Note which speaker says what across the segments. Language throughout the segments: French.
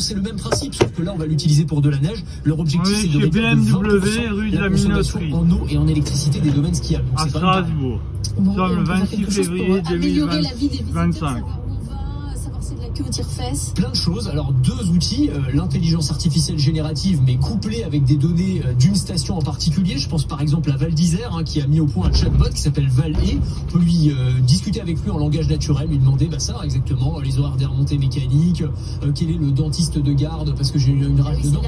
Speaker 1: c'est le même principe, sauf que là, on va l'utiliser pour de la neige. Leur objectif, c'est de réduire de 20%
Speaker 2: rue de
Speaker 1: la
Speaker 2: la
Speaker 1: consommation
Speaker 2: Minoterie,
Speaker 1: en eau et en électricité des domaines skiables.
Speaker 2: à Strasbourg. Nous sommes le 26 février 2025.
Speaker 3: Que au tire-fesses.
Speaker 1: Plein de choses. Alors, deux outils, l'intelligence artificielle générative, mais couplée avec des données d'une station en particulier. Je pense par exemple à Val d'Isère, qui a mis au point un chatbot qui s'appelle Val-E. On peut lui discuter avec lui en langage naturel, lui demander ça exactement, les horaires des remontées mécaniques, quel est le dentiste de garde, parce que j'ai une rage de dents.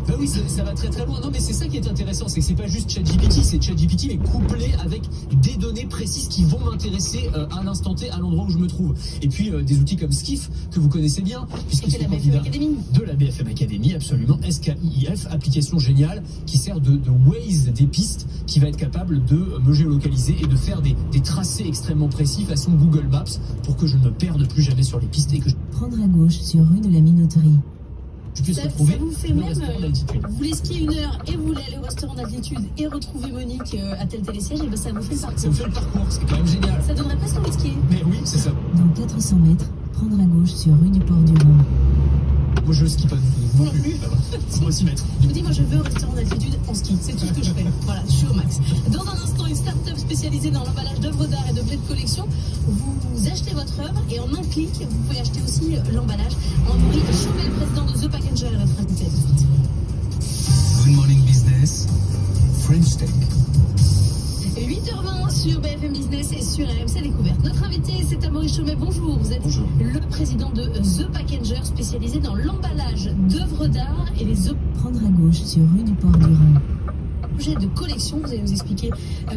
Speaker 1: Bah oui, ça va très très loin. Non, mais c'est ça qui est intéressant, c'est que c'est pas juste ChatGPT, c'est ChatGPT, mais couplé avec des données précises qui vont m'intéresser à l'instant T, à l'endroit où je me trouve. Et puis des outils comme Skiff, que vous connaissez bien, puisque c'est
Speaker 3: la BFM Academy.
Speaker 1: De la BFM Academy, absolument, SKIF, application géniale qui sert de Waze des pistes, qui va être capable de me géolocaliser et de faire des tracés extrêmement précis façon Google Maps pour que je ne me perde plus jamais sur les pistes et que je...
Speaker 4: Prendre à gauche sur rue de la Minoterie.
Speaker 3: Ça vous fait même, vous voulez skier 1 heure et vous voulez aller au restaurant d'altitude et retrouver Monique à tel télésiège, et ben ça vous fait le parcours.
Speaker 1: Ça me fait le parcours, c'est quand même génial.
Speaker 3: Ça donnerait presque envie de skier.
Speaker 1: Mais oui, c'est ça.
Speaker 4: Dans 400 mètres, prendre à gauche sur rue du Port du Rhône.
Speaker 1: Moi je skie pas du tout. Non plus. On va s'y mettre.
Speaker 3: Je me dis, moi je veux au restaurant d'altitude en ski, c'est tout ce que je fais. Voilà, je suis au max. Dans un instant, une start-up spécialisée dans l'emballage d'œuvres d'art et d'objets de collection. Vous achetez votre œuvre et en un clic, vous pouvez acheter aussi l'emballage. Henri Chauvet, le président de The Packager, va te raconter.
Speaker 5: Good morning business, French Tech.
Speaker 3: 8h20 sur BFM Business et sur RMC Découverte. Notre invité, c'est Amaury Chaumet. Bonjour, vous êtes le président de The Packager, spécialisé dans l'emballage d'œuvres d'art et les objets.
Speaker 4: Prendre à gauche sur rue du Port du Rhône.
Speaker 3: De collection, vous allez nous expliquer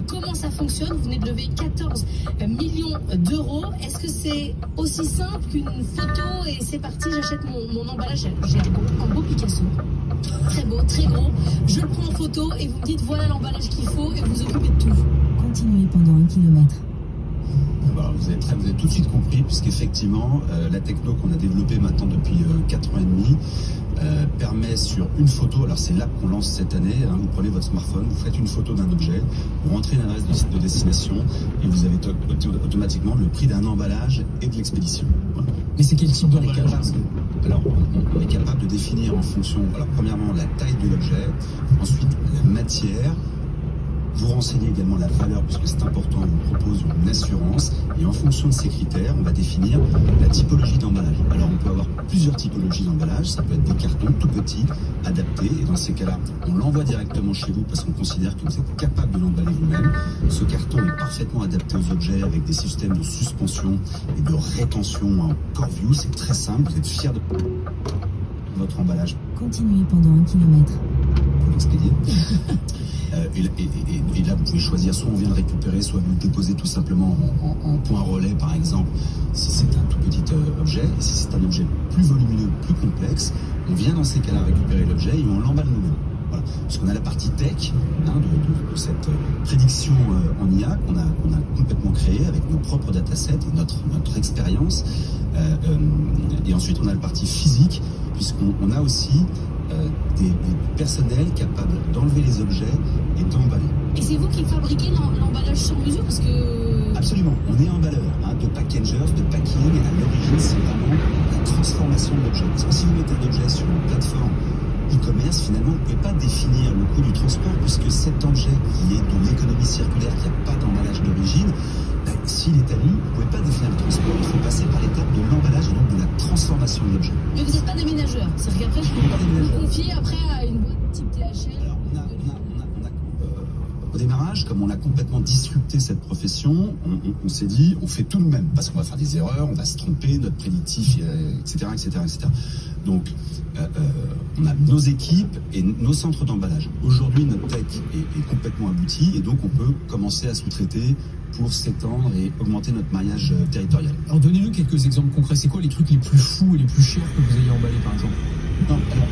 Speaker 3: comment ça fonctionne. Vous venez de lever 14 millions d'euros. Est-ce que c'est aussi simple qu'une photo et c'est parti, j'achète mon emballage? J'ai un beau Picasso, très beau, très gros, je le prends en photo et vous me dites voilà l'emballage qu'il faut et vous vous occupez de tout.
Speaker 4: Continuez pendant 1 kilomètre.
Speaker 5: Alors, vous avez tout de suite compris, puisqu'effectivement, la techno qu'on a développée maintenant depuis 4 ans et demi permet sur une photo, alors c'est l'app qu'on lance cette année, vous prenez votre smartphone, vous faites une photo d'un objet, vous rentrez une adresse de site de destination et vous avez automatiquement le prix d'un emballage et de l'expédition. Voilà.
Speaker 1: Mais c'est quel type d'emballage?
Speaker 5: Alors, on est capable de définir en fonction, alors premièrement la taille de l'objet, ensuite la matière. Vous renseignez également la valeur, puisque c'est important, on vous propose une assurance, et en fonction de ces critères, on va définir la typologie d'emballage. Alors on peut avoir plusieurs typologies d'emballage, ça peut être des cartons tout petits, adaptés, et dans ces cas-là, on l'envoie directement chez vous parce qu'on considère que vous êtes capable de l'emballer vous-même. Ce carton est parfaitement adapté aux objets avec des systèmes de suspension et de rétention en core view, c'est très simple, vous êtes fier de votre emballage.
Speaker 4: Continuez pendant 1 kilomètre.
Speaker 5: Pour l'expédier. Et là, vous pouvez choisir, soit on vient le récupérer, soit vous le déposez tout simplement en point relais, par exemple, si c'est un tout petit objet. Et si c'est un objet plus volumineux, plus complexe, on vient dans ces cas-là récupérer l'objet et on l'emballe nous-mêmes. Voilà. Puisqu'on a la partie tech de cette prédiction en IA qu'on a complètement créée avec nos propres datasets et notre expérience. Et ensuite, on a la partie physique, puisqu'on a aussi des personnels capables d'enlever les objets et d'emballer.
Speaker 3: Et c'est vous qui fabriquez l'emballage sur mesure parce que...
Speaker 5: Absolument, on est emballeur de packagers, de packing. À l'origine, c'est vraiment la transformation de l'objet. Parce que si vous mettez un objet sur une plateforme e-commerce, finalement, vous ne pouvez pas définir le coût du transport, puisque cet objet qui est de l'économie circulaire, qui n'a pas d'emballage d'origine, s'il est à lui, vous ne pouvez pas définir le transport. Il faut passer par l'étape de l'emballage et donc de la transformation de l'objet.
Speaker 3: Mais vous n'êtes pas déménageur. C'est-à-dire qu'après, je peux vous confier après à une boîte type THL.
Speaker 5: Alors, au démarrage, comme on a complètement disrupté cette profession, on s'est dit, on fait tout nous-mêmes, parce qu'on va faire des erreurs, on va se tromper, notre prédictif, etc., etc., etc. Donc, on a nos équipes et nos centres d'emballage. Aujourd'hui, notre tech est complètement abouti et donc on peut commencer à sous-traiter pour s'étendre et augmenter notre maillage territorial.
Speaker 1: Alors donnez-nous quelques exemples concrets. C'est quoi les trucs les plus fous et les plus chers que vous ayez emballés, par exemple?
Speaker 5: Non, alors,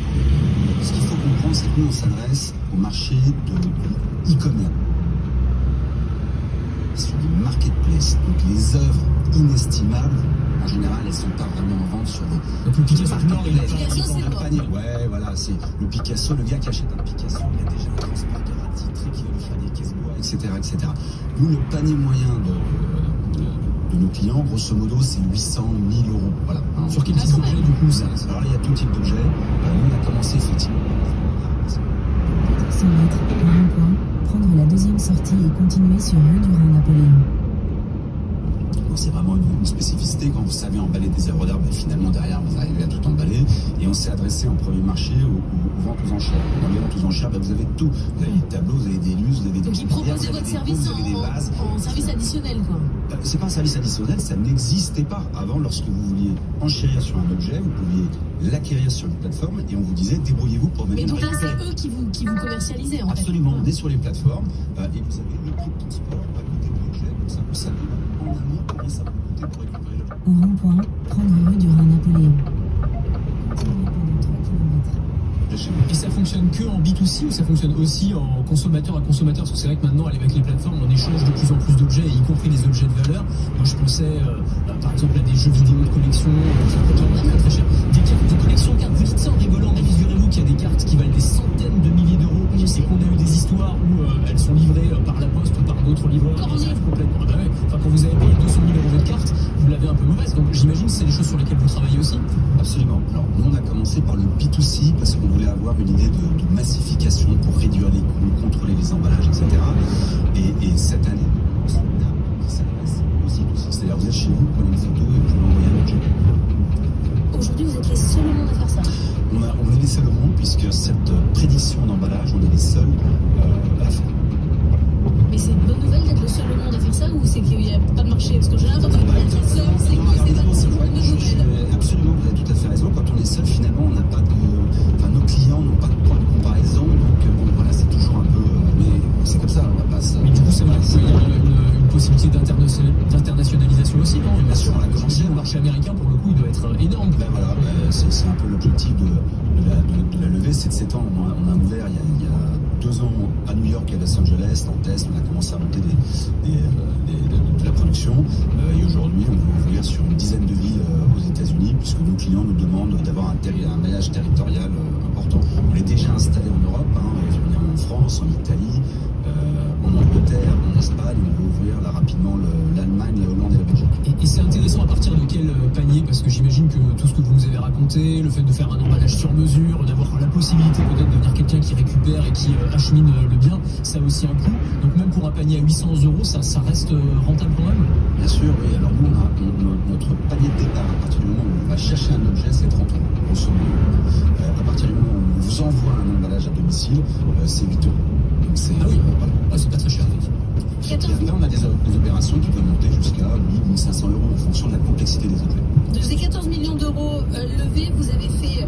Speaker 5: ce qu'il faut comprendre, c'est que nous, on s'adresse au marché de e-commerce, sur des marketplaces. Donc les œuvres inestimables, en général, elles ne sont pas vraiment en vente sur des...
Speaker 1: Donc le Picasso du Nord, il
Speaker 3: est
Speaker 5: dans un panier. Ouais, voilà, c'est le Picasso, le gars qui achète un Picasso, il a déjà un transporteur attitré qui va lui faire des caisses bois, etc., etc. Nous, le panier moyen de nos clients. Grosso modo, c'est 800 000 euros. Voilà.
Speaker 1: Sur quel type d'objet, du coup, ça?
Speaker 5: Alors là, il y a tout type d'objet. Nous, on a commencé effectivement.
Speaker 4: 100 mètres, un rond-point, prendre la deuxième sortie et continuer sur rue du Rhin-Napoléon.
Speaker 5: C'est vraiment une spécificité. Quand vous savez emballer des œuvres d'art, finalement derrière vous arrivez à tout emballer. Et on s'est adressé en premier marché aux ventes aux enchères. Dans les ventes aux enchères, vous avez tout. Vous avez des tableaux, vous avez des lustres, vous avez des.
Speaker 3: Donc, proposez votre service en service additionnel, quoi.
Speaker 5: C'est pas un service additionnel, ça n'existait pas avant. Lorsque vous vouliez enchérir sur un objet, vous pouviez l'acquérir sur une plateforme et on vous disait débrouillez-vous pour venir.
Speaker 3: Et donc là, c'est eux qui vous commercialisez, en fait.
Speaker 5: Absolument, on est sur les plateformes et vous avez le prix de transport à côté de l'objet, donc ça vous savez en amont combien ça va coûter pour récupérer l'objet.
Speaker 4: Au rond-point, prendre rue du Rhin-Napoléon. Continuez pendant 3 km.
Speaker 1: Et ça fonctionne que en B2C ou ça fonctionne aussi en consommateur à consommateur? Parce que c'est vrai que maintenant, avec les plateformes, on échange de plus en plus d'objets, y compris des objets de valeur. Moi, je pensais, par exemple, à des jeux vidéo de collection, ça coûte vraiment très cher. Des cartes de collection, vous dites ça en rigolant, mais figurez-vous qu'il y a des cartes qui valent des centaines de milliers d'euros. Je sais qu'on a eu des histoires où elles sont livrées par la poste ou par d'autres livreurs. Et ça arrive complètement. Ah bah ouais. Enfin, quand vous avez payé 200 000 euros votre carte, vous l'avez un peu mauvaise. Donc j'imagine que c'est des choses sur lesquelles vous travaillez aussi.
Speaker 5: Absolument. Alors, nous, on a commencé par le B2C parce qu'on voulait avoir une idée de massification pour réduire les coûts, contrôler les emballages, etc. Et cette année, ça s'adresse aussi. C'est-à-dire, vous êtes chez vous, prenez une photo et vous l'envoyez à l'objet.
Speaker 3: Aujourd'hui, vous êtes les seuls au monde à faire ça.
Speaker 5: On est les seuls au monde puisque cette prédiction d'emballage, on est les seuls à la faire.
Speaker 3: Mais c'est une bonne nouvelle d'être le seul au monde à faire ça ou c'est qu'il n'y a pas de marché? Parce que j'ai l'impression que être seul, c'est que c'est pas toujours une bonne nouvelle.
Speaker 5: Absolument, vous avez tout à fait raison. Quand on est seul, finalement, on n'a pas de. Enfin, nos clients n'ont pas de point de comparaison. Donc, bon, voilà, c'est toujours un peu. Mais c'est comme ça, on va pas se.
Speaker 1: Mais du coup, c'est vrai qu'il y a une possibilité d'internationalisation aussi, non?
Speaker 5: Bien sûr, on a commencé.
Speaker 1: Le marché américain, pour le coup, il doit être énorme.
Speaker 5: Ben voilà, c'est un peu l'objectif de la levée, c'est de s'étendre. On a ouvert il y a 2 ans à New York et à Los Angeles, en test, on a commencé à monter de la production. Et aujourd'hui, on veut ouvrir sur une dizaine de villes aux États-Unis, puisque nos clients nous demandent d'avoir un maillage territorial important. On est déjà installé en Europe, en France, en Italie, en Angleterre, en Espagne. On veut ouvrir là rapidement l'Allemagne, la Hollande et la Belgique.
Speaker 1: Et c'est intéressant à partir de quel panier? Parce que j'imagine que tout ce que vous nous avez raconté, le fait de faire un emballage sur mesure, d'avoir la possibilité peut-être de venir quelqu'un qui récupère et qui achemine le bien, ça a aussi un coût. Donc même pour un panier à 800 euros, ça reste rentable quand même?
Speaker 5: Bien sûr, oui. Alors nous, notre panier de départ, à partir du moment où on va chercher un objet, c'est 30 euros. À partir du moment où on vous envoie un emballage à domicile, c'est 8 euros. Donc c'est
Speaker 1: voilà. C'est pas très cher.
Speaker 5: Et après, on a des opérations qui peuvent monter jusqu'à 8 500 euros en fonction de la complexité des objets.
Speaker 3: De ces 14 millions d'euros levés, vous avez fait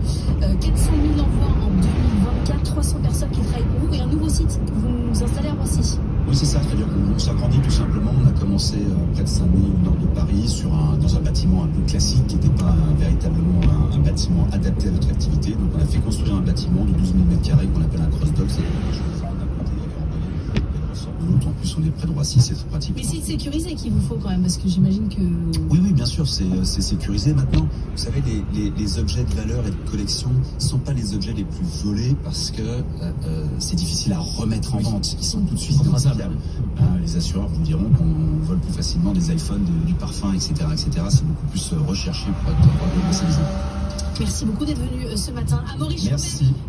Speaker 3: 400 000 envois en 2024, 300 personnes qui travaillent pour vous et un nouveau site que vous nous installez à Roissy.
Speaker 5: Oui, c'est ça, c'est-à-dire qu'on s'agrandit tout simplement. On a commencé près de Saint-Denis, au nord de Paris, dans un bâtiment un peu classique qui n'était pas véritablement un bâtiment adapté à notre activité. Donc on a fait construire un bâtiment de 12 000 m² qu'on appelle un cross-dock. En plus, on est près de Roissy, c'est très pratique.
Speaker 3: Mais c'est sécurisé qu'il vous faut quand même, parce que j'imagine que...
Speaker 5: Oui, bien sûr, c'est sécurisé maintenant. Vous savez, les objets de valeur et de collection ne sont pas les objets les plus volés parce que c'est difficile à remettre en vente. Ils sont tout de suite identifiables. Les assureurs vous diront qu'on vole plus facilement des iPhones, du parfum, etc. C'est beaucoup plus recherché pour être commercialisé.
Speaker 3: Merci beaucoup d'être venu ce matin. Amaury Chauvel,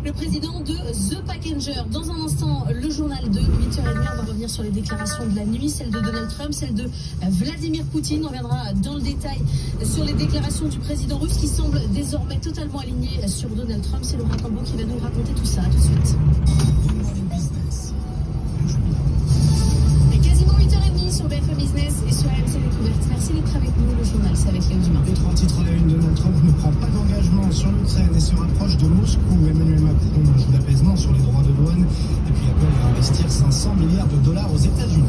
Speaker 3: le président de The Packager. Dans un instant, le journal de 8h30. On va revenir sur les déclarations de la nuit, celle de Donald Trump, celle de Vladimir Poutine. On reviendra dans le détail sur les déclarations du président russe qui semble désormais totalement aligné sur Donald Trump. C'est Laurent Cambo qui va nous raconter tout ça. À tout de suite. Et quasiment 8h30 sur BFM Business et sur RMC Découverte. Merci d'être avec nous. Le journal, c'est avec Léo Dumas.
Speaker 6: Les 3 titres à la une, Donald Trump ne prend pas d'engagement sur l'Ukraine et se rapproche de Moscou. Emmanuel Macron joue l'apaisement sur les droits de douane. Et puis Apple va investir 500 milliards de dollars aux États-Unis.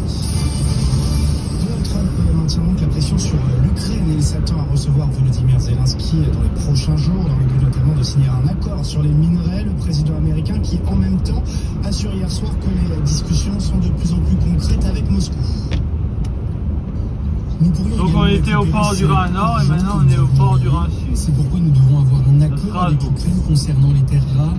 Speaker 6: Donald Trump maintient donc la pression sur l'Ukraine et il s'attend à recevoir Volodymyr Zelensky dans les prochains jours, dans le but notamment de signer un accord sur les minerais. Le président américain qui, en même temps, assure hier soir que les discussions sont de plus en plus concrètes avec Moscou.
Speaker 2: Donc on était au port du Rhin Nord et maintenant on est au port du Rhin Sud.
Speaker 1: C'est pourquoi nous devons avoir un accord avec l'Ukraine concernant les terres rares.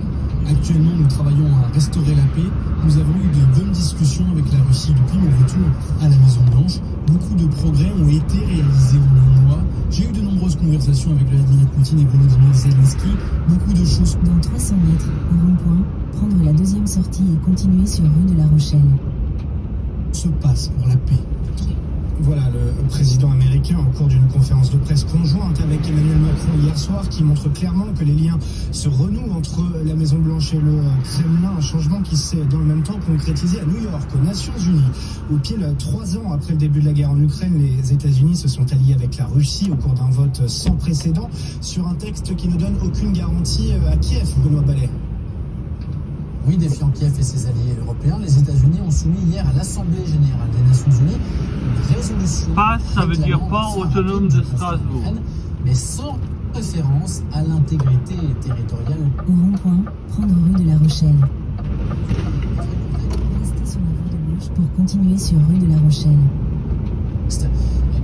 Speaker 1: Actuellement, nous travaillons à restaurer la paix. Nous avons eu de bonnes discussions avec la Russie depuis mon retour à la Maison-Blanche.
Speaker 6: Beaucoup de progrès ont été réalisés en un mois. J'ai eu de nombreuses conversations avec Vladimir Poutine et Volodymyr Zelensky. Beaucoup de choses.
Speaker 4: Dans 300 mètres, au rond-point, prendre la deuxième sortie et continuer sur rue de la Rochelle.
Speaker 6: Se passe pour la paix. Voilà le président américain en cours d'une conférence de presse conjointe avec Emmanuel Macron hier soir qui montre clairement que les liens se renouent entre la Maison-Blanche et le Kremlin, un changement qui s'est dans le même temps concrétisé à New York, aux Nations Unies, où pile 3 ans après le début de la guerre en Ukraine, les États-Unis se sont alliés avec la Russie au cours d'un vote sans précédent sur un texte qui ne donne aucune garantie à Kiev, Benoît Ballet.
Speaker 7: Oui, défiant Kiev et ses alliés européens, les États-Unis ont soumis hier à l'Assemblée générale des Nations Unies une résolution.
Speaker 2: PAS, ça veut dire port autonome de Strasbourg.
Speaker 7: Mais sans référence à l'intégrité territoriale.
Speaker 4: Au rond-point, prendre rue de la Rochelle. Rester sur la voie de gauche pour continuer sur rue de la Rochelle.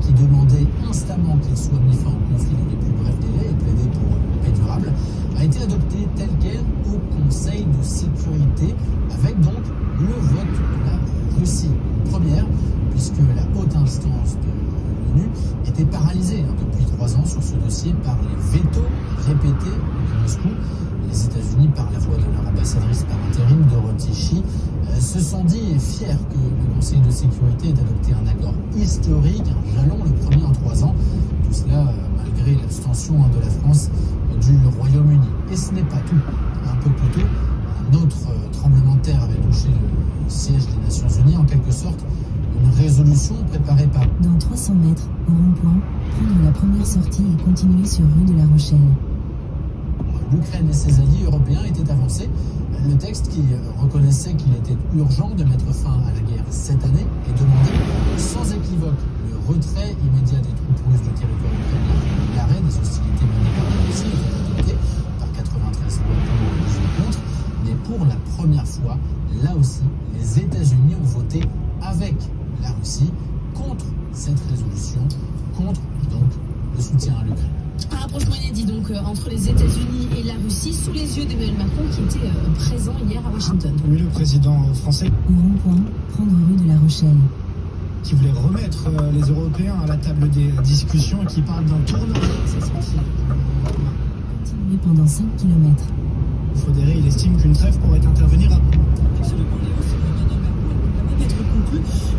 Speaker 7: Qui demandait instamment qu'il soit mis fin au conflit dans les plus brefs délais et plaidait pour une paix durable, a été adopté tel quel au Conseil de sécurité, avec donc le vote de la Russie. Première, puisque la haute instance de l'ONU était paralysée depuis 3 ans sur ce dossier par les vétos répétés de Moscou. Les États-Unis, par la voix de leur ambassadrice par intérim, Dorothy Shih, se sont dit fiers que le Conseil de sécurité ait adopté un accord historique, un jalon, le premier en 3 ans. Tout cela malgré l'abstention de la France du Royaume-Uni. Et ce n'est pas tout. Un peu plus tôt, un autre tremblement de terre avait touché le siège des Nations Unies, en quelque sorte une résolution préparée par...
Speaker 4: Dans 300 mètres, au rond-point, prendre la première sortie et continuer sur rue de la Rochelle.
Speaker 7: L'Ukraine et ses alliés européens étaient avancés. Le texte qui reconnaissait qu'il était urgent de mettre fin à la guerre cette année et demandait sans équivoque le retrait immédiat des troupes russes du territoire ukrainien, l'arrêt des hostilités menées par la Russie et adopté par 93 voix pour et 18 contre. Mais pour la première fois, là aussi, les États-Unis ont voté avec la Russie contre cette résolution, contre donc le soutien à l'Ukraine.
Speaker 3: Un rapprochement inédit donc entre les États-Unis et la Russie sous les yeux d'Emmanuel Macron qui était présent hier à Washington.
Speaker 6: Oui, le président français.
Speaker 4: Au rond-point, prendre rue de la Rochelle.
Speaker 6: Qui voulait remettre les Européens à la table des discussions et qui parle d'un tournant.
Speaker 4: Continuer pendant 5 km.
Speaker 6: Fodéré, il estime qu'une trêve pourrait intervenir à...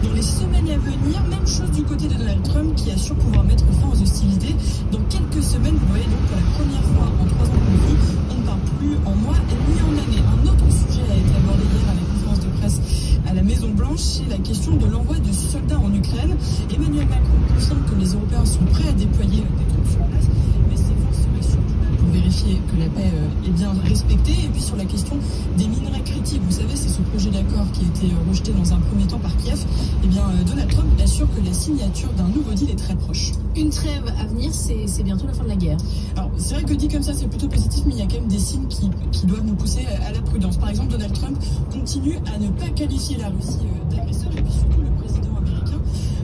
Speaker 8: Dans les semaines à venir, même chose du côté de Donald Trump qui assure pouvoir mettre fin aux hostilités. Dans quelques semaines, vous voyez donc pour la première fois en 3 ans de conflit, on ne parle plus en mois ni en années. Un autre sujet a été abordé hier à la conférence de presse à la Maison-Blanche, c'est la question de l'envoi de soldats en Ukraine. Emmanuel Macron confirme que les Européens sont prêts à déployer des troupes sur place, mais ces forces seraient surtout là pour vérifier que la paix est bien respectée. Et puis sur la question des minerais critiques, vous savez, c'est ce projet d'accord qui a été rejeté dans un premier temps par Kiev. Eh bien, Donald Trump assure que la signature d'un nouveau deal est très proche.
Speaker 3: Une trêve à venir, c'est bientôt la fin de la guerre.
Speaker 8: Alors, c'est vrai que dit comme ça, c'est plutôt positif, mais il y a quand même des signes qui doivent nous pousser à la prudence. Par exemple, Donald Trump continue à ne pas qualifier la Russie d'agresseur, et puis surtout le président américain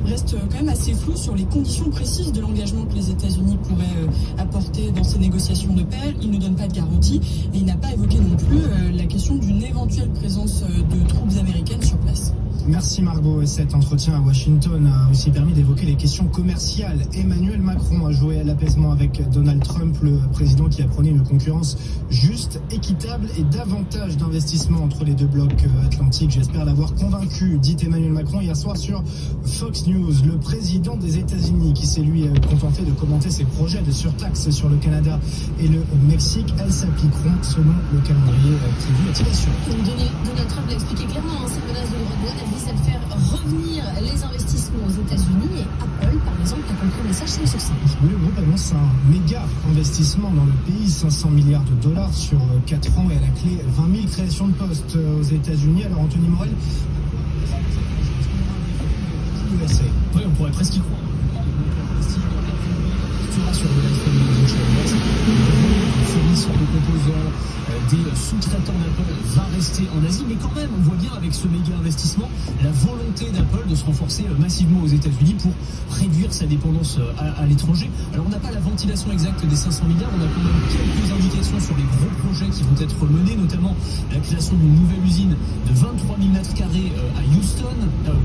Speaker 8: reste quand même assez flou sur les conditions précises de l'engagement que les États-Unis pourraient apporter dans ces négociations de paix. Il ne donne pas de garantie et il n'a pas évoqué non plus la question d'une éventuelle présence de troupes américaines sur place.
Speaker 6: Merci Margot. Et cet entretien à Washington a aussi permis d'évoquer les questions commerciales. Emmanuel Macron a joué à l'apaisement avec Donald Trump, le président qui a prôné une concurrence juste, équitable et davantage d'investissements entre les deux blocs atlantiques. J'espère l'avoir convaincu, dit Emmanuel Macron hier soir sur Fox News. Le président des États-Unis qui s'est lui contenté de commenter ses projets de surtaxe sur le Canada et le Mexique, elles s'appliqueront selon le calendrier prévu. A-t-il assuré ?
Speaker 3: Donald Trump l'a expliqué clairement, cette menace de droit de douane, elle vise à faire revenir les investissements aux États-Unis et Apple, par exemple, a compris le message 5 sur 5.
Speaker 6: Oui, le groupe annonce un méga investissement dans le pays, 500 milliards de dollars sur 4 ans et à la clé 20 000 créations de postes aux États-Unis. Alors Anthony Morel, USA.
Speaker 1: Oui, on pourrait presque y croire. Sur le fournisseurs de composants, des sous-traitant d'Apple va rester en Asie, mais quand même, on voit bien avec ce méga investissement la volonté d'Apple de se renforcer massivement aux États-Unis pour réduire sa dépendance à l'étranger. Alors on n'a pas la ventilation exacte des 500 milliards, on a quand même quelques indications sur les gros projets qui vont être menés, notamment la création d'une nouvelle usine de 23 000 m² à Houston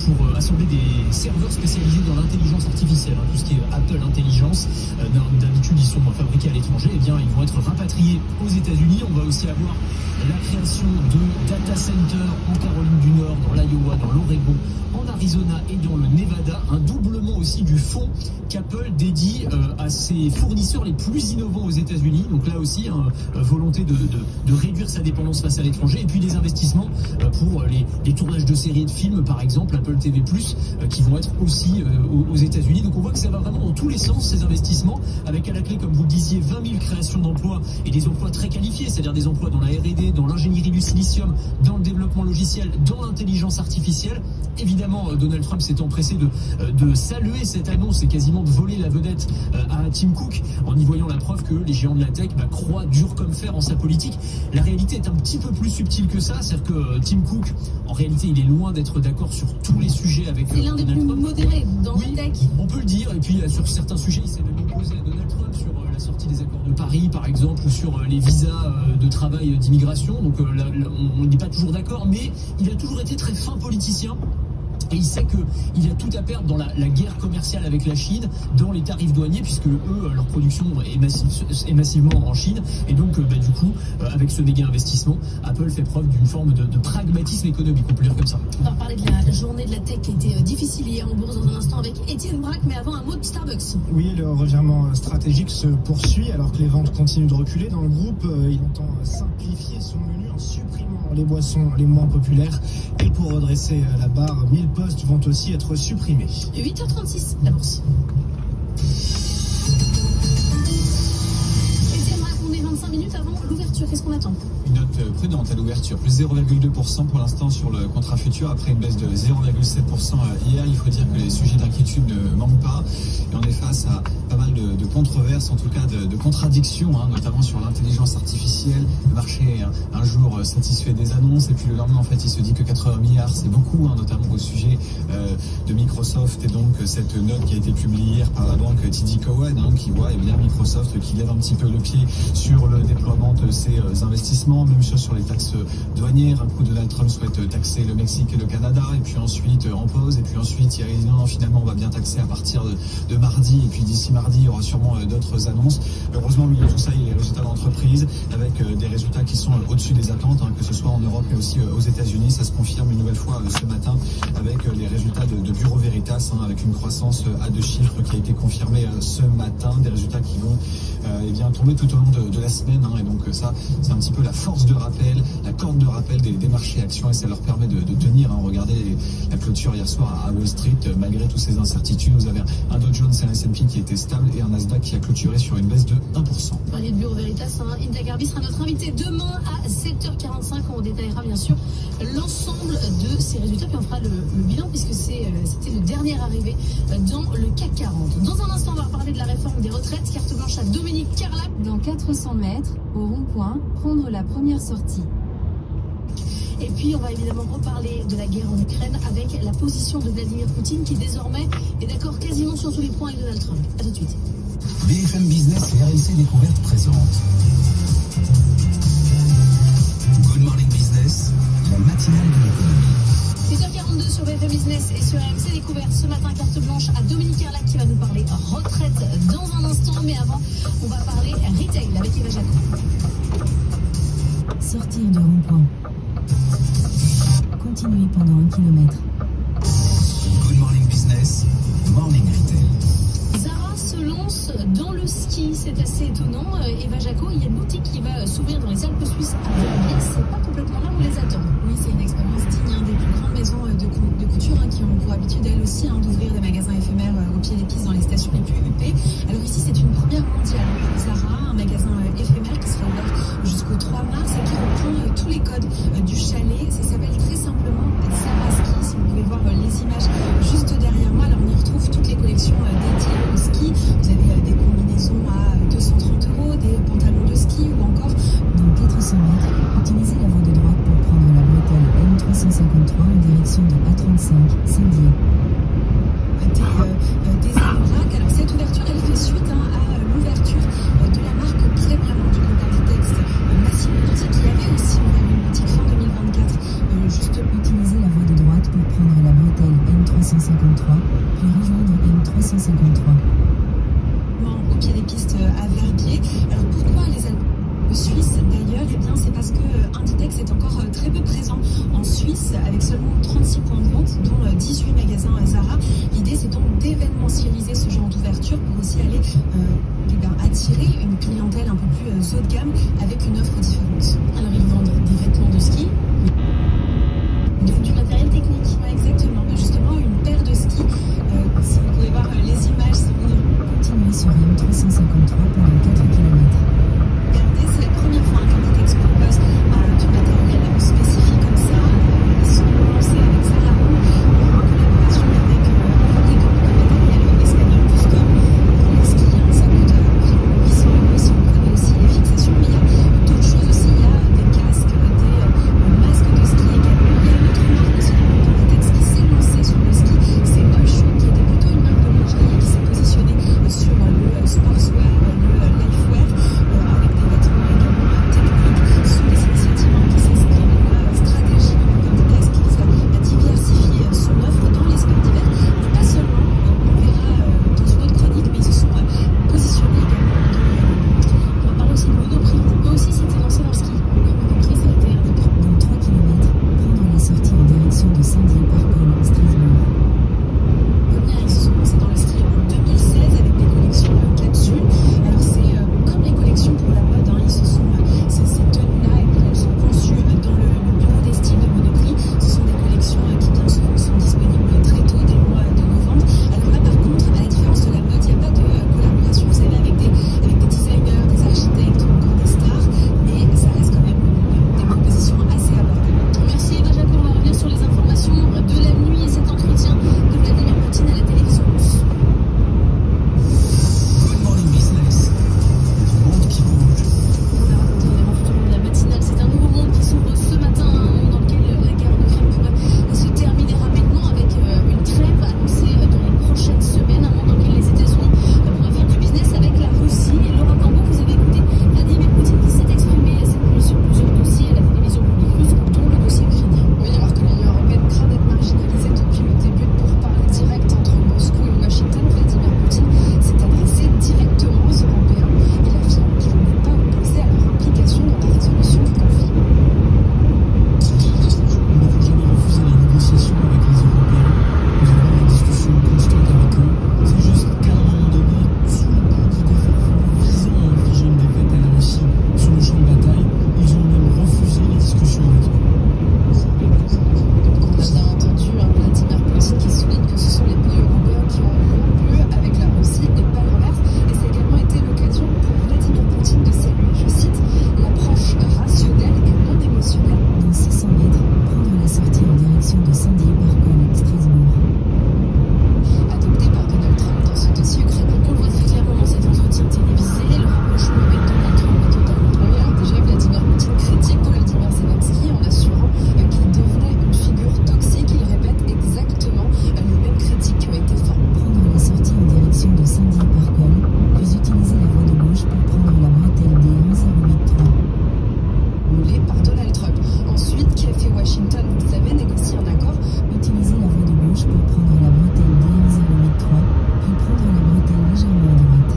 Speaker 1: pour assembler des serveurs spécialisés dans l'intelligence artificielle, tout ce qui est Apple Intelligence. D'habitude ils sont fabriqués à l'étranger, et bien ils vont être rapatriés aux États-Unis. On va aussi avoir la création de data centers en Caroline du Nord, dans l'Iowa, dans l'Oregon, en Arizona et dans le Nevada. Un doublement aussi du fonds qu'Apple dédie à ses fournisseurs les plus innovants aux États-Unis. Donc là aussi, volonté de réduire sa dépendance face à l'étranger. Et puis des investissements pour les tournages de séries et de films, par exemple, Apple TV+, qui vont être aussi aux États-Unis. Donc on voit que ça va vraiment dans tous les sens, ces investissements, avec à la clé, comme vous le disiez, 20 000 créations d'emplois et des emplois très qualifiés, c'est-à-dire des emplois dans la R&D, dans l'ingénierie du silicium, dans le développement logiciel, dans l'intelligence artificielle. Évidemment, Donald Trump s'est empressé de saluer cette annonce et quasiment de voler la vedette à Tim Cook en y voyant la preuve que les géants de la tech croient dur comme fer en sa politique. La réalité est un petit peu plus subtile que ça, c'est-à-dire que Tim Cook, en réalité, il est loin d'être d'accord sur tous les sujets avec
Speaker 3: Donald Trump. C'est l'un des plus modérés dans la tech.
Speaker 1: On peut le dire, et puis sur certains sujets, il s'est même opposé à Donald Trump sur la sortie des accords de Paris, par exemple, ou sur les visas de travail d'immigration. Donc on n'est pas toujours d'accord, mais il a toujours été très fin politicien. Et il sait qu'il a tout à perdre dans la guerre commerciale avec la Chine, dans les tarifs douaniers, puisque eux, leur production est massivement en Chine. Et donc, du coup, avec ce méga investissement, Apple fait preuve d'une forme de pragmatisme économique, on peut le dire comme ça.
Speaker 3: On va parler de la journée de la tech qui a été difficile hier en bourse dans un instant avec Étienne Braque, mais avant un mot de Starbucks.
Speaker 6: Oui, le revirement stratégique se poursuit alors que les ventes continuent de reculer dans le groupe. Il entend simplifier son menu en supprimant les boissons les moins populaires. Et pour redresser la barre, 1000 postes vont aussi être supprimés.
Speaker 3: 8h36, la bourse. Étienne Braque, on est 25 minutes avant l'ouverture. Qu'est-ce qu'on attend?
Speaker 9: Une note prudente à l'ouverture, plus 0,2% pour l'instant sur le contrat futur, après une baisse de 0,7% hier. Il faut dire que les sujets d'inquiétude ne manquent pas. Et on est face à pas mal de controverses, en tout cas de contradictions, notamment sur l'intelligence artificielle. Le marché est un jour satisfait des annonces, et puis le lendemain, en fait, il se dit que 80 milliards, c'est beaucoup, notamment au sujet de Microsoft. Et donc, cette note qui a été publiée hier par la banque TD Cowen, qui voit bien Microsoft qui lève un petit peu le pied sur le déploiement de ses investissements. Même chose sur les taxes douanières. Un coup, Donald Trump souhaite taxer le Mexique et le Canada, et puis ensuite en pause, et puis ensuite il dit non, finalement on va bien taxer à partir de mardi, et puis d'ici mardi il y aura sûrement d'autres annonces. Heureusement, au milieu de tout ça, il y a les résultats d'entreprise avec des résultats qui sont au-dessus des attentes, que ce soit en Europe mais aussi aux États-Unis. Ça se confirme une nouvelle fois ce matin avec les résultats de Bureau Veritas, avec une croissance à 2 chiffres qui a été confirmée ce matin, des résultats qui vont tomber tout au long de la semaine, et donc ça c'est un petit peu la force de rappel, la corde de rappel des marchés actions, et ça leur permet de tenir. Regardez la clôture hier soir à Wall Street, malgré toutes ces incertitudes. Vous avez un Dow Jones et un S&P qui étaient stables, et un Nasdaq qui a clôturé sur une baisse de 1%.
Speaker 3: Parler de Bureau Veritas, Hinda Gharbi sera notre invité demain à 7h45. On détaillera bien sûr l'ensemble de ces résultats, puis on fera le bilan, puisque c'était le dernier arrivé dans le CAC 40. Dans un instant, on va reparler de la réforme des retraites. Carte blanche à Dominique Carlap.
Speaker 4: Dans 400 mètres, au rond-point, prendre la première sortie.
Speaker 3: Et puis on va évidemment reparler de la guerre en Ukraine avec la position de Vladimir Poutine, qui désormais est d'accord quasiment sur tous les points avec Donald Trump. A tout de suite.
Speaker 10: BFM Business et RMC Découverte présente Good Morning Business, la matinale de l'économie.
Speaker 3: 8h42 sur BFM Business et sur RMC Découverte. Ce matin, carte blanche à Dominique Carlac qui va nous parler retraite dans un instant. Mais avant, on va parler retail avec Eva Jaco.
Speaker 4: Sortir de rond-point. Continuez pendant 1 kilomètre.
Speaker 10: Good Morning Business, Morning Retail.
Speaker 3: Zara se lance dans le ski, c'est assez étonnant. Eva Jaco, il y a une boutique qui va s'ouvrir dans les Alpes suisses à Verbier. C'est pas complètement là où les attend.
Speaker 8: Oui, c'est une expérience digne des plus grandes maisons de couture qui ont pour habitude, elles aussi, d'ouvrir des magasins éphémères au pied des pistes dans les stations les plus huppées. Alors ici, c'est une première mondiale. Zara, un magasin éphémère qui sera ouvert jusqu'au 3 mars et qui reprend tous les codes du chalet. Ça s'appelle très simplement Zara Ski. Si vous pouvez voir les images juste derrière moi, alors on y retrouve toutes les collections dédiées au ski. Vous avez des combinaisons à 230 €, des pantalons de ski, ou encore
Speaker 4: dans 400 mètres, 5, Saint-Dié.
Speaker 8: Des Irak. Alors cette ouverture, elle fait suite à l'ouverture de la marque Premièrement du groupe Inditex Massimo Dutti qui avait aussi ouvert une boutique fin 2024.
Speaker 4: Juste utiliser la voie de droite pour prendre la bretelle N353, puis rejoindre N353.
Speaker 8: Au pied des pistes à Verbier. Alors pourquoi les Suisse d'ailleurs? Eh bien c'est parce que Inditex est encore très peu présent en Suisse avec seulement 36 points de vente dont 18 magasins à Zara. L'idée c'est donc d'événementialiser ce genre d'ouverture pour aussi aller attirer une clientèle un peu plus haut de gamme avec une offre différente. Alors ils vendent des vêtements de ski, du matériel technique, ouais, exactement. Justement une paire de skis, si vous pouvez voir les images, si vous
Speaker 4: continuez sur M353 pendant 4 km.
Speaker 8: Regardez, c'est la première fois qu'Inditex propose du matériel spécifique comme ça. Ils sont lancés avec Zara en collaboration avec des matériel espagnol Custom. Pour les skis, ça coûte 800 € si vous prenez aussi les fixations. Mais il y a d'autres choses aussi. Il y a des casques, des masques de ski également. Il y a une autre marque aussi, Inditex, qui s'est lancée sur le ski. C'est Bosch, qui était plutôt une marque de lingerie et qui s'est positionnée sur le sportswear, le lifewear, avec des vêtements également techniques. Ce sont des initiatives qui s'inscrivent dans la stratégie du groupe Inditex qui vise à diversifier son offre dans les sports d'hiver. Mais pas seulement, on verra dans une autre chronique, mais ils se sont positionnés également. On va parler aussi de Monoprix. Eux aussi s'étaient lancés dans le ski. Monoprix, ça a été un des premiers.
Speaker 4: Dans 3 km, prendre la sortie en direction de Saint-Dié par Strasbourg.
Speaker 8: Ils se sont lancés dans le ski en 2016 avec des collections capsules. Alors c'est comme les collections pour la mode, ces tenues-là, elles sont conçues dans le bureau des styles de Monoprix. Ce sont des collections qui bien souvent sont disponibles très tôt, dès le mois de novembre. Alors là par contre, à la différence de la mode, il n'y a pas de collaboration, vous savez, avec des designers, des architectes ou encore des stars, mais ça reste quand même des propositions assez abordables. Merci Benjamin, on va revenir sur les informations de la nuit et cet entretien de Vladimir Poutine à la télévision russe.
Speaker 10: Good Morning Business, le monde qui bouge.
Speaker 3: On a raconté évidemment tout au long de la matinale, c'est un nouveau monde qui s'ouvre ce matin, un monde dans lequel la guerre en Ukraine pourrait se terminer rapidement avec une trêve annoncée dans les prochaines semaines, un monde dans lequel les États-Unis pourraient faire du business avec la Russie. Et Laura Cambo, vous avez écouté Vladimir Poutine qui s'est exprimé sur plusieurs dossiers à la télévision publique russe, dont le dossier ukrainien.
Speaker 11: Oui, alors que l'Union européenne craint d'être marginalisée depuis le début de pourparlers directs entre Moscou et Washington, Vladimir Poutine s'est adressé directement aux Européens. Il affirme qu'il n'est pas opposé à leur implication dans la résolution du conflit.
Speaker 6: Nous n'avons jamais refusé la négociation avec les Européens. Nous avons des discussions constantes avec eux. C'est juste qu'à un moment donné, sous le coup du défi visant à infliger une défaite à la Russie sur le champ de bataille, ils ont même refusé les discussions avec nous.
Speaker 11: Donc on a bien entendu Vladimir Poutine qui souligne que ce sont les pays européens qui ont rompu avec la Russie et pas l'inverse. Et ça a également été l'occasion pour Vladimir Poutine de saluer, je cite, l'approche rationnelle et non émotionnelle.
Speaker 4: Dans 600 mètres, prendre la sortie en direction de Saint-Dié par Strasbourg.
Speaker 11: Adopté par Donald Trump dans ce dossier ukrainien.
Speaker 3: On le voit très clairement dans cet entretien télévisé, le rapprochement avec Donald Trump est totalement.
Speaker 11: Oui, alors déjà Vladimir Poutine critique Volodymyr Zelensky en assurant qu'il devenait une figure toxique. Il répète exactement les mêmes critiques qui ont été faites.
Speaker 4: Prendre la sortie en direction de Saint-Dié par puis utiliser la voie de gauche pour prendre la bretelle D1083.
Speaker 11: Moulé par Donald Trump. Ensuite, Kiev et Washington, vous le savez, négocient un accord.
Speaker 4: Utiliser la voie de gauche pour prendre la bretelle D1083, puis prendre la bretelle légèrement à droite.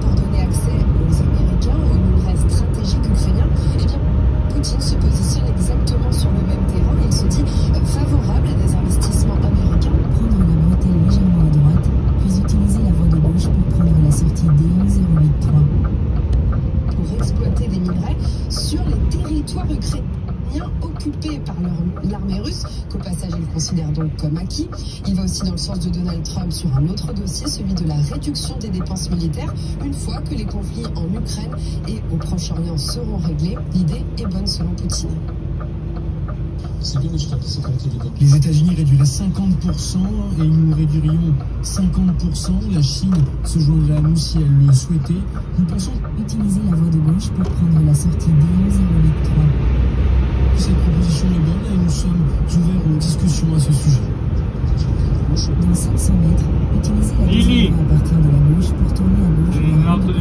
Speaker 11: Pour donner accès aux Américains aux minerais stratégiques ukrainiens, eh bien, Poutine se positionne exactement sur le même terrain et il se dit favorable à des investissements américains.
Speaker 4: Prendre la bretelle légèrement à droite, puis utiliser la voie de gauche pour prendre la sortie D1083.
Speaker 11: Pour exploiter des minerais sur les territoires ukrainiens occupés par l'armée russe, qu'au passage il considère donc comme acquis. Il va aussi dans le sens de Donald Trump sur un autre dossier, celui de la réduction des dépenses militaires, une fois que les conflits en Ukraine et au Proche-Orient seront réglés. L'idée est bonne selon Poutine.
Speaker 6: Les États-Unis réduiraient 50% et nous réduirions 50%. La Chine se joindrait à nous si elle le souhaitait. Nous pensons
Speaker 4: utiliser la voie de gauche pour prendre la sortie D1083.
Speaker 6: que cette proposition est bonne et nous sommes ouverts aux discussions.
Speaker 1: solution à ce sujet.
Speaker 4: Dans 500 mètres, utilisez la deuxième voie à partir de la gauche pour tourner à gauche.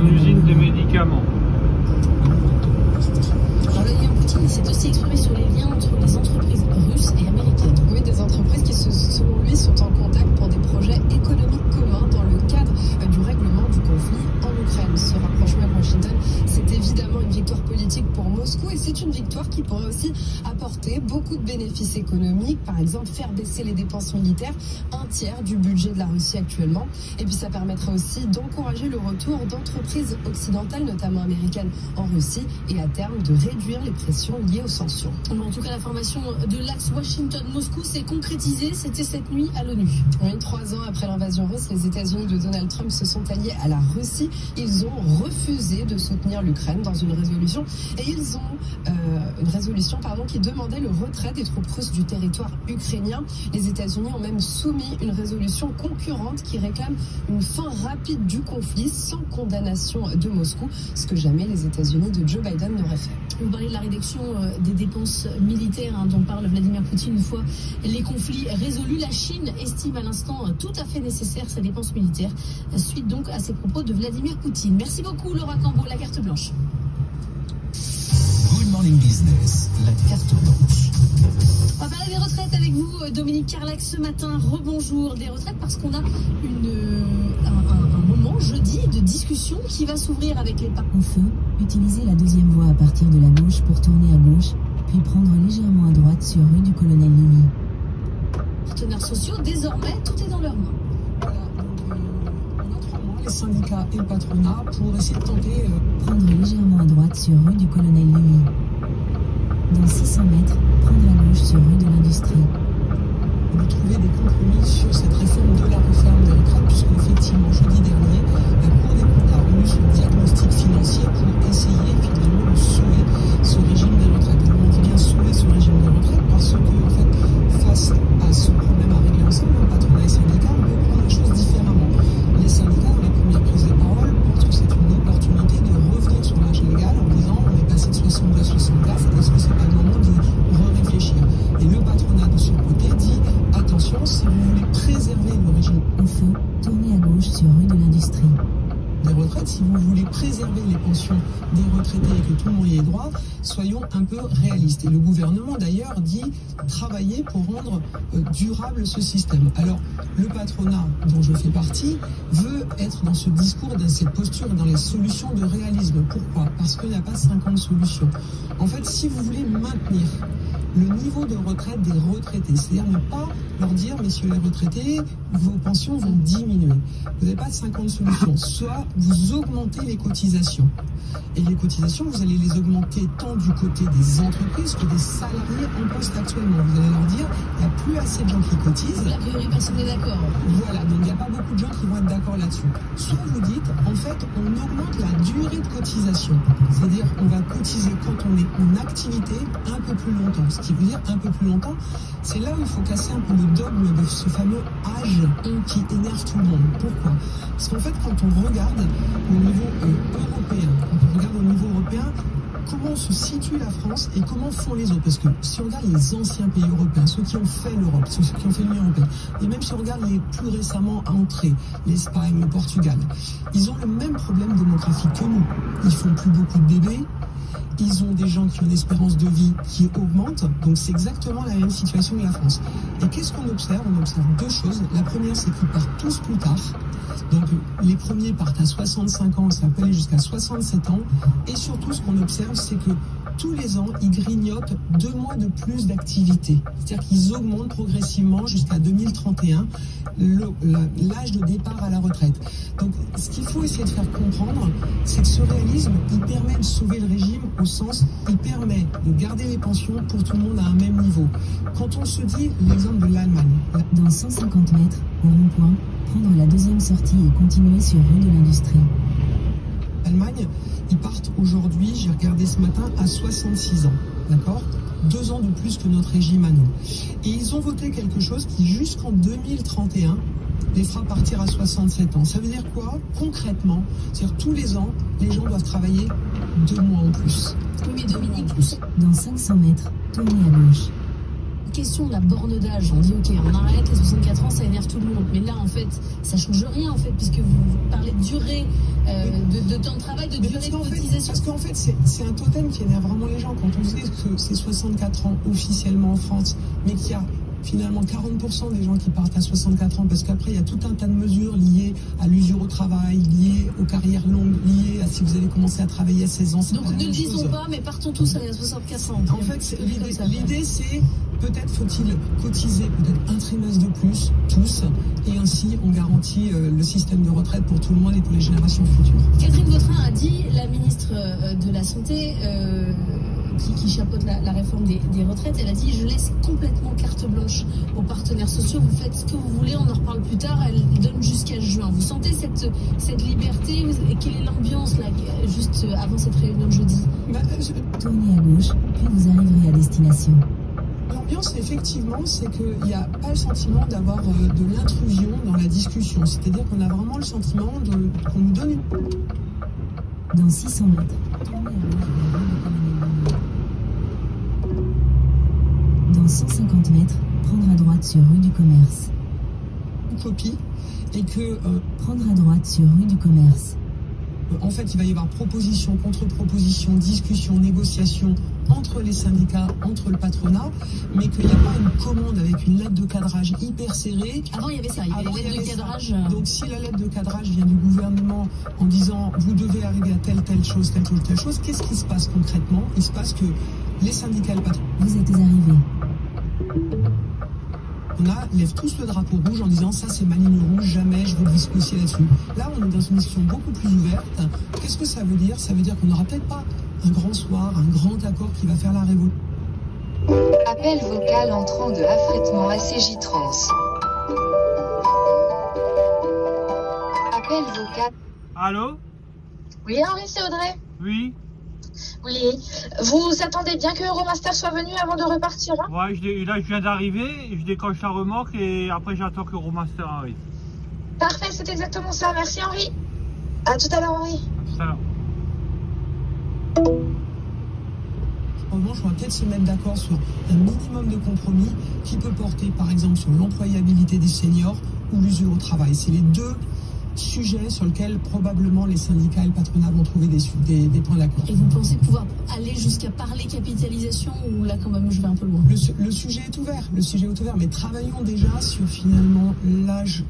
Speaker 2: Une usine de médicaments.
Speaker 3: Alors, Vladimir Poutine s'est aussi exprimé sur les liens entre les entreprises russes et américaines.
Speaker 11: Oui, des entreprises qui, selon lui, sont en contact pour des projets économiques communs dans le cadre du règlement du conflit en Ukraine. Ce rapprochement avec Washington, c'est évidemment une victoire politique pour Moscou et c'est une victoire qui pourrait aussi apporter beaucoup de bénéfices économiques, par exemple faire baisser les dépenses militaires, un tiers du budget de la Russie actuellement. Et puis ça permettrait aussi d'encourager le retour d'entreprises occidentales, notamment américaines, en Russie et à terme de réduire les pressions liées aux sanctions.
Speaker 3: En tout cas, la formation de l'axe Washington-Moscou s'est concrétisée, c'était cette nuit à l'ONU.
Speaker 11: Oui, 3 ans après l'invasion russe, les États-Unis de Donald Trump se sont alliés à la Russie. Ils ont refusé de soutenir l'Ukraine dans une résolution et ils ont une résolution qui demandait le retrait des troupes russes du territoire ukrainien. Les États-Unis ont même soumis une résolution concurrente qui réclame une fin rapide du conflit sans condamnation de Moscou, ce que jamais les États-Unis de Joe Biden n'auraient fait.
Speaker 3: Vous parlez de la réduction des dépenses militaires dont parle Vladimir Poutine une fois les conflits résolus. La Chine estime à l'instant tout à fait nécessaire sa dépense militaire. Suite donc à ces propos de Vladimir Poutine. Merci beaucoup Laura Cambo, la carte blanche.
Speaker 12: Good Morning Business, la carte blanche.
Speaker 3: On va parler des retraites avec vous, Dominique Carlac, ce matin. Rebonjour des retraites parce qu'on a un moment jeudi de discussion qui va s'ouvrir avec les partenaires.
Speaker 4: Au feu, utilisez la deuxième voie à partir de la gauche pour tourner à gauche, puis prendre légèrement à droite sur rue du Colonel Lily.
Speaker 3: Partenaires sociaux, désormais, tout est dans leurs mains.
Speaker 7: Voilà, donc on a 3 mois, les syndicats et le patronat, pour essayer de tenter...
Speaker 4: Prendre légèrement à droite sur rue du Colonel Lily. Dans 600 mètres, prendre à gauche sur rue de l'Industrie.
Speaker 7: De trouver des compromis sur cette réforme de la réforme des retraites, puisque effectivement, jeudi dernier, la Cour des comptes a remis son diagnostic financier pour essayer finalement de sauver ce régime des retraites. Et on dit bien sauver ce régime des retraites parce que, en fait, face à ce problème à régler ensemble, le patronat et les syndicats, on peut prendre les choses différemment. Les syndicats, dans les premières prises de parole, pensent que c'est une opportunité de revenir sur l'âge légal en disant on est passé de 62 à 64, est-ce que c'est pas le moment de réfléchir? Et le patronat de son côté dit attention, si vous voulez préserver le régime
Speaker 4: au feu, tournez à gauche sur rue de l'Industrie.
Speaker 7: Des retraites, si vous voulez préserver les pensions des retraités et que tout le monde y ait droit, soyons un peu réalistes. Et le gouvernement d'ailleurs dit travailler pour rendre durable ce système. Alors le patronat dont je fais partie veut être dans ce discours, dans cette posture, dans les solutions de réalisme. Pourquoi? Parce qu'il n'y a pas 50 solutions. En fait, si vous voulez maintenir le niveau de retraite des retraités, c'est-à-dire ne pas leur dire, messieurs les retraités, vos pensions vont diminuer. Vous n'avez pas 50 solutions. Soit vous augmentez les cotisations. Et les cotisations, vous allez les augmenter tant du côté des entreprises que des salariés en poste actuellement. Vous allez leur dire, il n'y a plus assez de gens qui cotisent.
Speaker 3: A priori, personne n'est d'accord.
Speaker 7: Voilà, donc il n'y a pas beaucoup de gens qui vont être d'accord là-dessus. Soit vous dites, en fait, on augmente la durée de cotisation. C'est-à-dire, on va cotiser quand on est en activité un peu plus longtemps. Ce qui veut dire un peu plus longtemps, c'est là où il faut casser un peu le dogme de ce fameux âge qui énerve tout le monde. Pourquoi? Parce qu'en fait, quand on regarde au niveau européen, comment se situe la France et comment font les autres? Parce que si on regarde les anciens pays européens, ceux qui ont fait l'Europe, ceux qui ont fait l'Union européenne, et même si on regarde les plus récemment entrés, l'Espagne, le Portugal, ils ont le même problème démographique que nous. Ils font plus beaucoup de bébés. Ils ont des gens qui ont une espérance de vie qui augmente, donc c'est exactement la même situation que la France. Et qu'est-ce qu'on observe? On observe 2 choses. La première, c'est qu'ils partent tous plus tard. Donc les premiers partent à 65 ans, ça peut aller jusqu'à 67 ans. Et surtout, ce qu'on observe, c'est que tous les ans, ils grignotent 2 mois de plus d'activité. C'est-à-dire qu'ils augmentent progressivement jusqu'à 2031 l'âge de départ à la retraite. Donc ce qu'il faut essayer de faire comprendre, c'est que ce réalisme, il permet de sauver le régime au sens, il permet de garder les pensions pour tout le monde à un même niveau. Quand on se dit l'exemple de l'Allemagne.
Speaker 4: Dans 150 mètres, au rond-point, prendre la deuxième sortie et continuer sur rue de l'Industrie.
Speaker 7: L'Allemagne, ils partent aujourd'hui, j'ai regardé ce matin, à 66 ans. D'accord? 2 ans de plus que notre régime à nous. Et ils ont voté quelque chose qui, jusqu'en 2031, les fera partir à 67 ans. Ça veut dire quoi? Concrètement, c'est-à-dire tous les ans, les gens doivent travailler 2 mois en plus.
Speaker 3: Oui, mais Dominique,
Speaker 4: dans 500 mètres, tournez à gauche.
Speaker 3: cette question de la borne d'âge, on dit ok, on arrête les 64 ans, ça énerve tout le monde. Mais là, en fait, ça change rien, en fait, puisque vous parlez de durée de temps de travail, de durée de cotisation.
Speaker 13: Parce qu'en fait, c'est un totem qui énerve vraiment les gens. Quand on dit que c'est 64 ans officiellement en France, mais qu'il y a finalement 40% des gens qui partent à 64 ans, parce qu'après il y a tout un tas de mesures liées à l'usure au travail, liées aux carrières longues, liées à si vous avez commencé à travailler à 16 ans.
Speaker 3: Donc ne le disons pas, mais partons tous à 64 ans.
Speaker 13: En fait, l'idée c'est peut-être faut-il cotiser peut-être un trimestre de plus, tous, et ainsi on garantit le système de retraite pour tout le monde et pour les générations futures.
Speaker 3: Catherine Vautrin a dit, la ministre de la Santé, qui chapeaute la réforme des retraites, elle a dit je laisse complètement carte blanche aux partenaires sociaux, vous faites ce que vous voulez, on en reparle plus tard, elle donne jusqu'à juin. Vous sentez cette liberté? Quelle est l'ambiance là, juste avant cette réunion de jeudi?
Speaker 4: Tournez à gauche, puis vous arriverez à destination.
Speaker 13: L'ambiance, effectivement, c'est qu'il n'y a pas le sentiment d'avoir de l'intrusion dans la discussion. C'est-à-dire qu'on a vraiment le sentiment qu'on nous donne une...
Speaker 4: Dans 600 mètres, tournez à gauche. Dans 150 mètres, prendre à droite sur rue du Commerce.
Speaker 13: Copie et que...
Speaker 4: prendre à droite sur rue du Commerce.
Speaker 13: En fait, il va y avoir proposition, contre-proposition, discussion, négociation entre les syndicats, entre le patronat, mais qu'il n'y a pas une commande avec une lettre de cadrage hyper serrée.
Speaker 3: Avant, il y avait ça, il y avait une lettre de cadrage.
Speaker 13: Donc, si la lettre de cadrage vient du gouvernement en disant vous devez arriver à telle chose, telle chose, qu'est-ce qui se passe concrètement? Il se passe que les syndicats et le patronat...
Speaker 4: Vous êtes arrivés.
Speaker 13: Lève tous le drapeau rouge en disant ça c'est ma ligne rouge, jamais je vais discuter là-dessus. Là on est dans une discussion beaucoup plus ouverte. Qu'est-ce que ça veut dire? Ça veut dire qu'on n'aura peut-être pas un grand soir, un grand accord qui va faire la révolution.
Speaker 14: Appel vocal entrant de affrètement ACJ Trans. Appel vocal.
Speaker 2: Allô?
Speaker 15: Oui Henri, c'est Audrey.
Speaker 2: Oui.
Speaker 15: Oui, vous attendez bien que Euromaster soit venu avant de repartir, hein?
Speaker 2: Ouais, là je viens d'arriver, je décoche la remorque et après j'attends que Euromaster arrive.
Speaker 15: Parfait, c'est exactement ça, merci Henri. À tout à l'heure Henri.
Speaker 2: Salut.
Speaker 13: En revanche, on va peut-être se mettre d'accord sur un minimum de compromis qui peut porter par exemple sur l'employabilité des seniors ou l'usure au travail. C'est les deux sujets sur lesquels probablement les syndicats et le patronat vont trouver des points d'accord.
Speaker 3: Et vous pensez pouvoir aller jusqu'à parler capitalisation ou là quand même je vais un peu loin?
Speaker 13: Le sujet est ouvert, mais travaillons déjà sur finalement l'âge